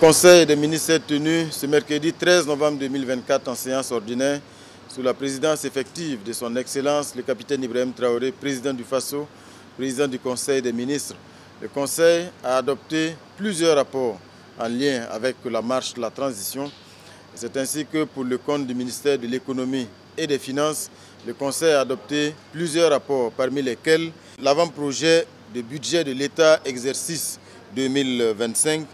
Conseil des ministres est tenu ce mercredi 13 novembre 2024 en séance ordinaire sous la présidence effective de son Excellence le capitaine Ibrahim Traoré, président du FASO, président du Conseil des ministres. Le Conseil a adopté plusieurs rapports en lien avec la marche de la transition. C'est ainsi que pour le compte du ministère de l'Économie et des Finances, le Conseil a adopté plusieurs rapports, parmi lesquels l'avant-projet de budget de l'État exercice 2025,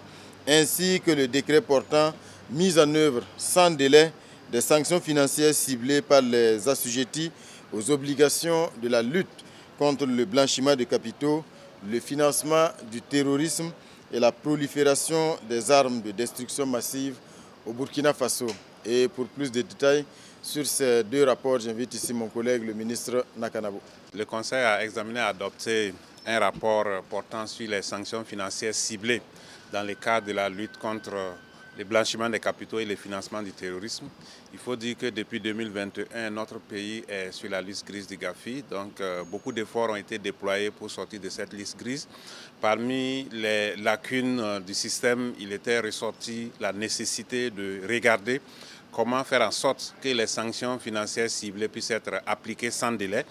ainsi que le décret portant mise en œuvre sans délai des sanctions financières ciblées par les assujettis aux obligations de la lutte contre le blanchiment de capitaux, le financement du terrorisme et la prolifération des armes de destruction massive au Burkina Faso. Et pour plus de détails sur ces deux rapports, j'invite ici mon collègue, le ministre Nakanabo. Le Conseil a examiné et adopté un rapport portant sur les sanctions financières ciblées dans le cadre de la lutte contre le blanchiment des capitaux et le financement du terrorisme. Il faut dire que depuis 2021, notre pays est sur la liste grise du GAFI. Donc, beaucoup d'efforts ont été déployés pour sortir de cette liste grise. Parmi les lacunes du système, il était ressorti la nécessité de regarder comment faire en sorte que les sanctions financières ciblées puissent être appliquées sans délai.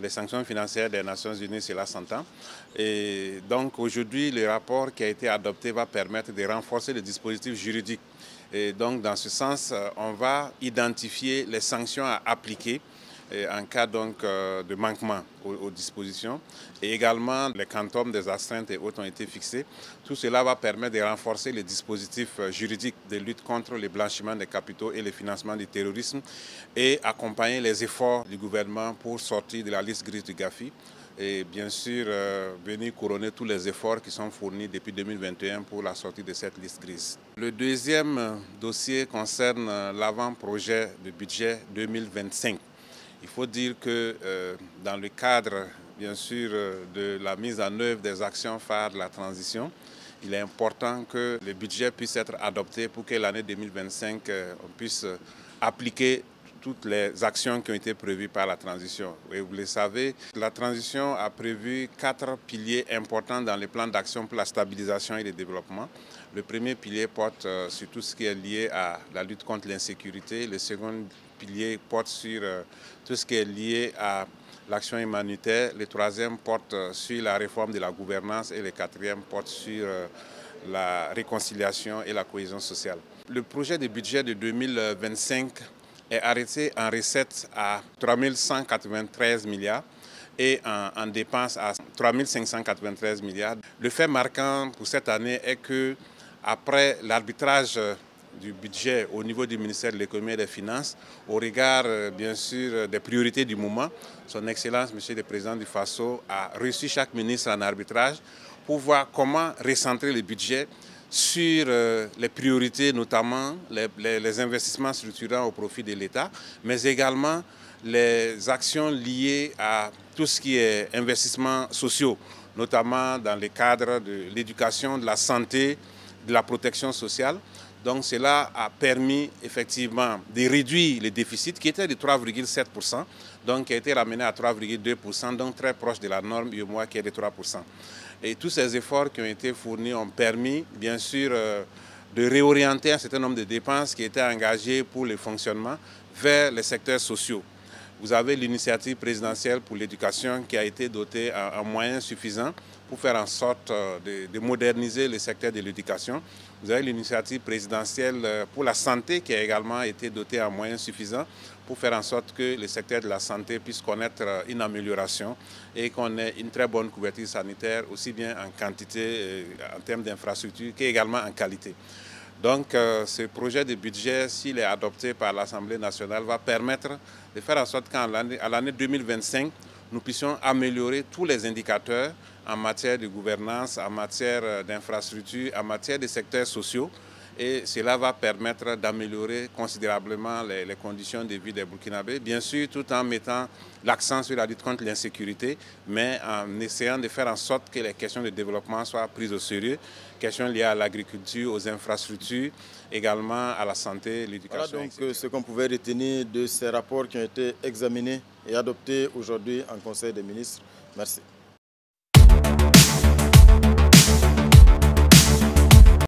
Les sanctions financières des Nations Unies, cela s'entend. Et donc aujourd'hui, le rapport qui a été adopté va permettre de renforcer le dispositif juridique. Et donc dans ce sens, on va identifier les sanctions à appliquer en cas donc de manquement aux dispositions. Et également, les quantums des astreintes et autres ont été fixés. Tout cela va permettre de renforcer les dispositifs juridiques de lutte contre le blanchiment des capitaux et le financement du terrorisme et accompagner les efforts du gouvernement pour sortir de la liste grise du GAFI. Et bien sûr, venir couronner tous les efforts qui sont fournis depuis 2021 pour la sortie de cette liste grise. Le deuxième dossier concerne l'avant-projet de budget 2025. Il faut dire que dans le cadre, bien sûr, de la mise en œuvre des actions phares de la transition, il est important que le budget puisse être adopté pour que l'année 2025, on puisse appliquer toutes les actions qui ont été prévues par la transition. Et vous le savez, la transition a prévu 4 piliers importants dans le plan d'action pour la stabilisation et le développement. Le premier pilier porte sur tout ce qui est lié à la lutte contre l'insécurité. Le second pilier porte sur tout ce qui est lié à l'action humanitaire. Le troisième porte sur la réforme de la gouvernance et le quatrième porte sur la réconciliation et la cohésion sociale. Le projet de budget de 2025 est arrêté en recettes à 3 193 milliards et en dépenses à 3 593 milliards. Le fait marquant pour cette année est que après l'arbitrage du budget au niveau du ministère de l'Économie et des Finances, au regard bien sûr des priorités du moment, son Excellence, Monsieur le Président du FASO, a reçu chaque ministre en arbitrage pour voir comment recentrer le budget sur les priorités, notamment les investissements structurants au profit de l'État, mais également les actions liées à tout ce qui est investissements sociaux, notamment dans le cadre de l'éducation, de la santé, de la protection sociale. Donc cela a permis effectivement de réduire le déficit qui était de 3,7%, donc qui a été ramené à 3,2%, donc très proche de la norme UEMOA qui est de 3%. Et tous ces efforts qui ont été fournis ont permis bien sûr de réorienter un certain nombre de dépenses qui étaient engagées pour le fonctionnement vers les secteurs sociaux. Vous avez l'initiative présidentielle pour l'éducation qui a été dotée en moyens suffisants pour faire en sorte de moderniser le secteur de l'éducation. Vous avez l'initiative présidentielle pour la santé qui a également été dotée en moyens suffisants pour faire en sorte que le secteur de la santé puisse connaître une amélioration et qu'on ait une très bonne couverture sanitaire, aussi bien en quantité, en termes d'infrastructures, qu'également en qualité. Donc ce projet de budget, s'il est adopté par l'Assemblée nationale, va permettre de faire en sorte qu'à l'année 2025, nous puissions améliorer tous les indicateurs en matière de gouvernance, en matière d'infrastructure, en matière de secteurs sociaux. Et cela va permettre d'améliorer considérablement les conditions de vie des Burkinabés, bien sûr tout en mettant l'accent sur la lutte contre l'insécurité, mais en essayant de faire en sorte que les questions de développement soient prises au sérieux, questions liées à l'agriculture, aux infrastructures, également à la santé, l'éducation. Voilà donc ce qu'on pouvait retenir de ces rapports qui ont été examinés et adoptés aujourd'hui en Conseil des ministres. Merci.